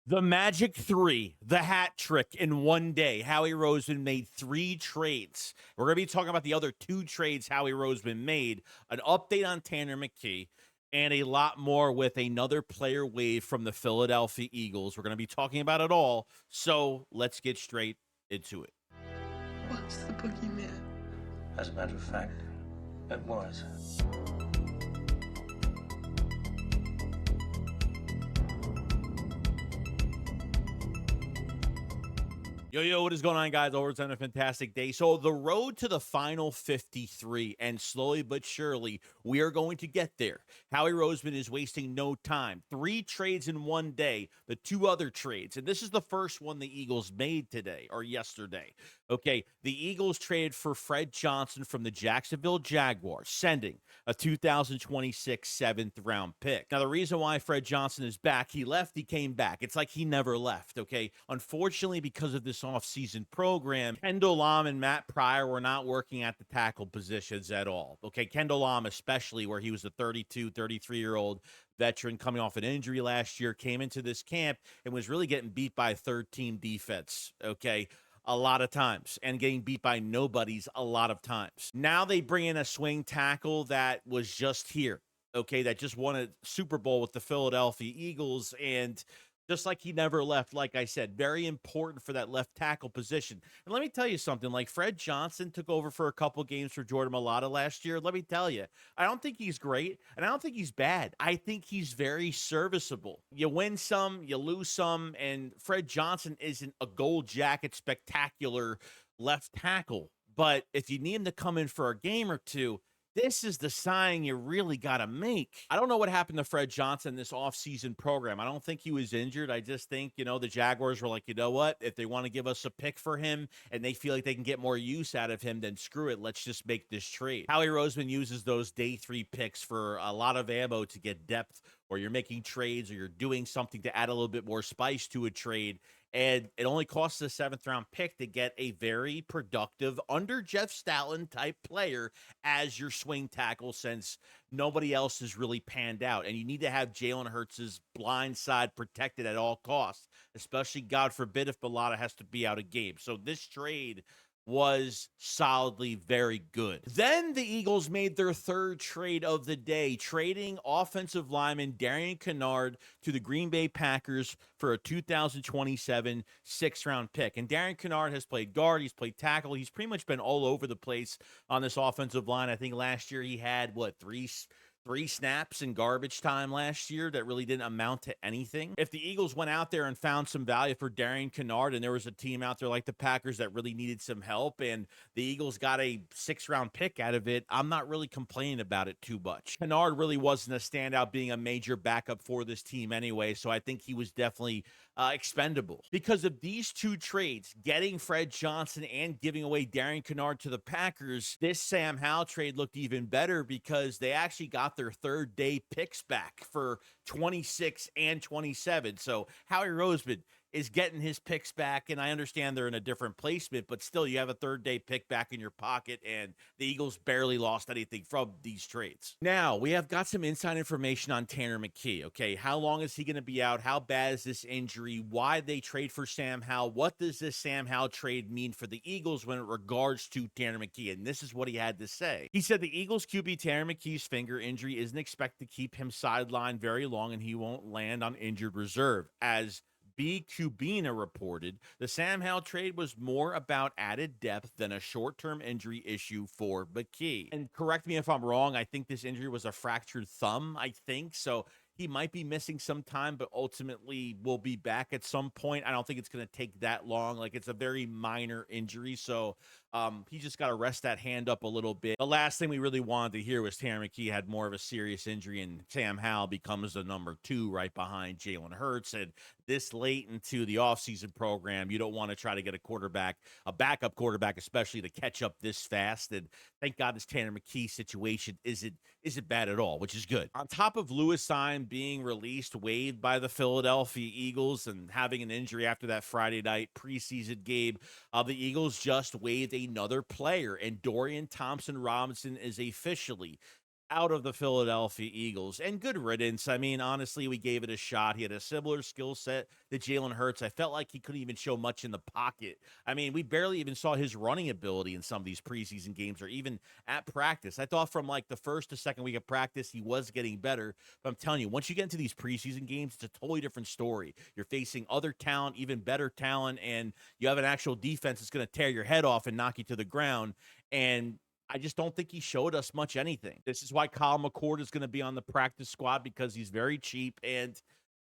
The Magic Three, the hat trick in one day. Howie Roseman made 3 trades. We're going to be talking about the other 2 trades Howie Roseman made, an update on Tanner McKee, and a lot more with another player wave from the Philadelphia Eagles. We're going to be talking about it all. So let's get straight into it. What's the boogeyman? As a matter of fact, it was. Yo, what is going on, guys? It's been a fantastic day. So the road to the final 53, and slowly but surely, we are going to get there. Howie Roseman is wasting no time. 3 trades in one day, the 2 other trades. And this is the first one the Eagles made today, or yesterday. Okay, the Eagles traded for Fred Johnson from the Jacksonville Jaguars, sending a 2026 7th-round pick. Now, the reason why Fred Johnson is back, he left, he came back. It's like he never left, okay? Unfortunately, because of this offseason program, Kendall Lamm and Matt Pryor were not working at the tackle positions at all. Okay, Kendall Lamm especially, where he was a 32, 33-year-old veteran coming off an injury last year, came into this camp and was really getting beat by a third-team defense, okay? A lot of times, and getting beat by nobodies a lot of times. Now they bring in a swing tackle that was just here, okay, that just won a Super Bowl with the Philadelphia Eagles, and just like he never left, like I said, very important for that left tackle position. And let me tell you something, like Fred Johnson took over for a couple games for Jordan Mailata last year. Let me tell you, I don't think he's great, and I don't think he's bad. I think he's very serviceable. You win some, you lose some, and Fred Johnson isn't a gold jacket spectacular left tackle. But if you need him to come in for a game or two, this is the sign you really got to make. I don't know what happened to Fred Johnson this offseason program. I don't think he was injured. I just think, the Jaguars were like, you know what? If they want to give us a pick for him and they feel like they can get more use out of him, then screw it. Let's just make this trade. Howie Roseman uses those day 3 picks for a lot of ammo to get depth, or you're making trades, or you're doing something to add a little bit more spice to a trade. And it only costs a 7th-round pick to get a very productive, under Jeff Stoutland type player as your swing tackle, since nobody else has really panned out. And you need to have Jalen Hurts' blind side protected at all costs, especially, God forbid, if Mailata has to be out of game. So this trade was solidly very good. Then the Eagles made their 3rd trade of the day, trading offensive lineman Darian Kinnard to the Green Bay Packers for a 2027 6th-round pick. And Darian Kinnard has played guard, he's played tackle, he's pretty much been all over the place on this offensive line. I think last year he had, three snaps in garbage time last year that really didn't amount to anything. If the Eagles went out there and found some value for Darian Kinnard, and there was a team out there like the Packers that really needed some help, and the Eagles got a 6th-round pick out of it, I'm not really complaining about it too much. Kinnard really wasn't a standout being a major backup for this team anyway, so I think he was definitely expendable. Because of these 2 trades, getting Fred Johnson and giving away Darian Kinnard to the Packers, this Sam Howell trade looked even better because they actually got their 3rd day picks back for 26 and 27. So Howie Roseman is getting his picks back, and I understand they're in a different placement, but still, you have a 3rd day pick back in your pocket, and the Eagles barely lost anything from these trades. Now, we have got some inside information on Tanner McKee, okay? How long is he going to be out? How bad is this injury? Why they trade for Sam Howell? What does this Sam Howell trade mean for the Eagles when it regards to Tanner McKee? And this is what he had to say. He said the Eagles QB Tanner McKee's finger injury isn't expected to keep him sidelined very long, and he won't land on injured reserve. As B. Cubina reported, the Sam Howell trade was more about added depth than a short-term injury issue for McKee. And correct me if I'm wrong, I think this injury was a fractured thumb, I think. So he might be missing some time, but ultimately will be back at some point. I don't think it's going to take that long. Like, it's a very minor injury, so he just got to rest that hand up a little bit. The last thing we really wanted to hear was Tanner McKee had more of a serious injury, and Sam Howell becomes the number 2 right behind Jalen Hurts. And this late into the offseason program, you don't want to try to get a backup quarterback, especially to catch up this fast. And thank God this Tanner McKee situation isn't bad at all, which is good. On top of Lewis Sign being released, waived by the Philadelphia Eagles, and having an injury after that Friday night preseason game, the Eagles just waived another player, and Dorian Thompson-Robinson is officially out of the Philadelphia Eagles. And good riddance. I mean, honestly, we gave it a shot. He had a similar skill set to Jalen Hurts. I felt like he couldn't even show much in the pocket. I mean, we barely even saw his running ability in some of these preseason games or even at practice. I thought from like the first to second week of practice, he was getting better. But I'm telling you, once you get into these preseason games, it's a totally different story. You're facing other talent, even better talent, and you have an actual defense that's going to tear your head off and knock you to the ground. And I just don't think he showed us much anything. This is why Kyle McCord is going to be on the practice squad, because he's very cheap and,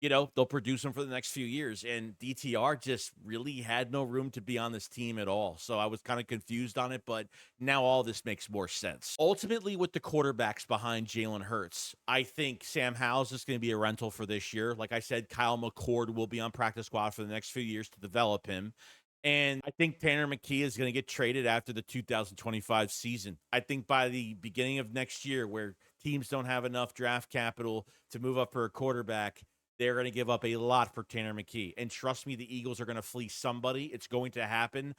they'll produce him for the next few years. And DTR just really had no room to be on this team at all. So I was kind of confused on it, but now all this makes more sense. Ultimately, with the quarterbacks behind Jalen Hurts, I think Sam Howell's is going to be a rental for this year. Like I said, Kyle McCord will be on practice squad for the next few years to develop him. And I think Tanner McKee is going to get traded after the 2025 season. I think by the beginning of next year, where teams don't have enough draft capital to move up for a quarterback, they're going to give up a lot for Tanner McKee. And trust me, the Eagles are going to fleece somebody. It's going to happen.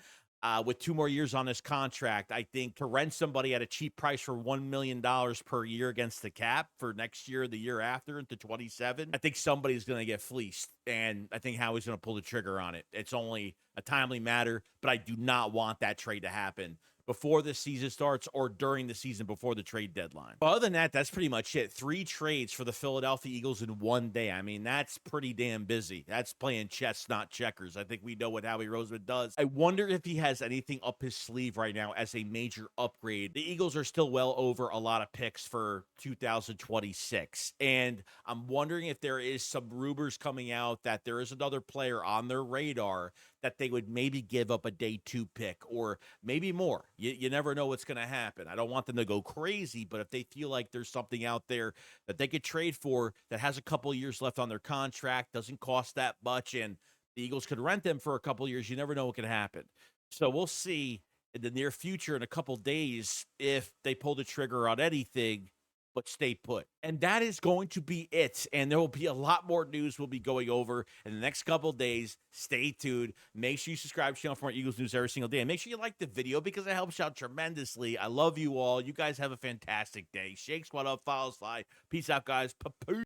With 2 more years on his contract, I think to rent somebody at a cheap price for $1 million per year against the cap for next year, the year after into 27, I think somebody's going to get fleeced. And I think Howie's going to pull the trigger on it. It's only a timely matter, but I do not want that trade to happen before the season starts or during the season before the trade deadline. But other than that, that's pretty much it. 3 trades for the Philadelphia Eagles in one day. I mean, that's pretty damn busy. That's playing chess, not checkers. I think we know what Howie Roseman does. I wonder if he has anything up his sleeve right now as a major upgrade. The Eagles are still well over a lot of picks for 2026. And I'm wondering if there is some rumors coming out that there is another player on their radar that they would maybe give up a day 2 pick or maybe more. You never know what's going to happen. I don't want them to go crazy, but if they feel like there's something out there that they could trade for that has a couple of years left on their contract, doesn't cost that much, and the Eagles could rent them for a couple of years, you never know what can happen. So we'll see in the near future in a couple of days if they pull the trigger on anything, but stay put. And that is going to be it. And there will be a lot more news we'll be going over in the next couple of days. Stay tuned. Make sure you subscribe to the channel for more Eagles news every single day. And make sure you like the video because it helps out tremendously. I love you all. You guys have a fantastic day. Shake, squat up, follow, slide. Peace out, guys. Peace.